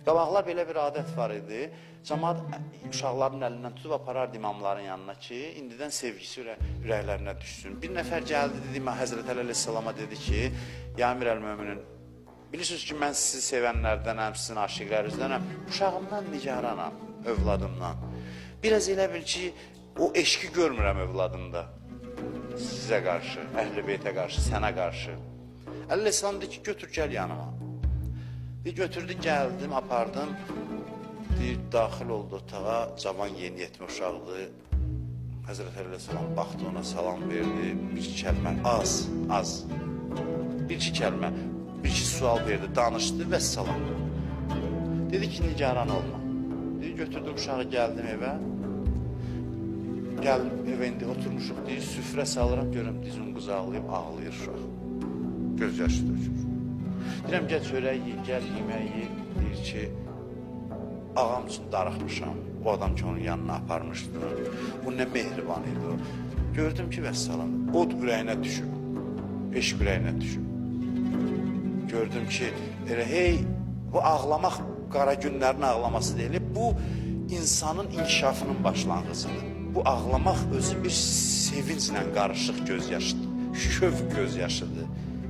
Qabaqlar belə bir adət var idi. Cəmaət uşaqların əlindən tutub aparardı imamların yanına ki, indidən sevgisi ürəklərinə düşsün. Bir nəfər gəldi, dedi, Həzrət Əli əleyhissalama dedi ki, ya Əmir əl-Möminin, bilirsiniz ki, mən sizi sevənlərdənəm, sizin aşiqlərinіздənəm, uşağımdan nigaranam, övladımdan. Biraz elə bil ki, o eşki görmürəm övladında, sizə qarşı, Əhl-i Beytə qarşı, sənə qarşı. Əli əleyhissalam dedi ki, götür gəl yanıma. Götürdü, gəldim, apardım. Daxil oldu otağa, cavan yeni yetmə uşaqdır. Həzrət Əleyhisselam baxdı ona, salam verdi. Bir-iki kəlmə, az. Bir-iki kəlmə, bir-iki sual verdi, danışdı və salam. Dedi ki, nigaran olma. Dedi, götürdüm uşağı, gəldim evə. Gəldim evə indi oturmuşuq, deyir, süfrə salıram, görüm dizini qızaqlayıb, ağlayır uşaq. Göz yaşı dökür. Deyirəm, gəl çörək yiyir, gəl yemək yiyir. Deyir ki, ağam üçün darıxmışam. O adam ki, onun yanına aparmışdı. Bu nə mehriban idi o. Gördüm ki, vəssalam, od ürəyinə düşüb. Eşq ürəyinə düşüb. Gördüm ki, elə hey, bu ağlamaq qara günlərin ağlaması deyil. Bu, insanın inkişafının başlanğıcıdır. Bu ağlamaq özü bir sevinclə qarışıq göz yaşıdır. Şövq göz yaşıdır.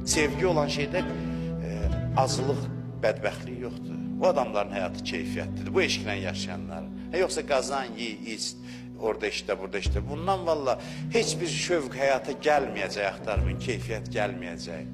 Sevgi olan şeydə acılıq, bədbəxtlik yoxdur. Bu adamların həyatı keyfiyyətlidir. Bu eşqlə yaşayanlar. Yoxsa qazan, yiy, iç, orada işlə, burada işlə. Bundan valla heç bir şövq həyata gəlməyəcək, axtarmayın, keyfiyyət gəlməyəcək.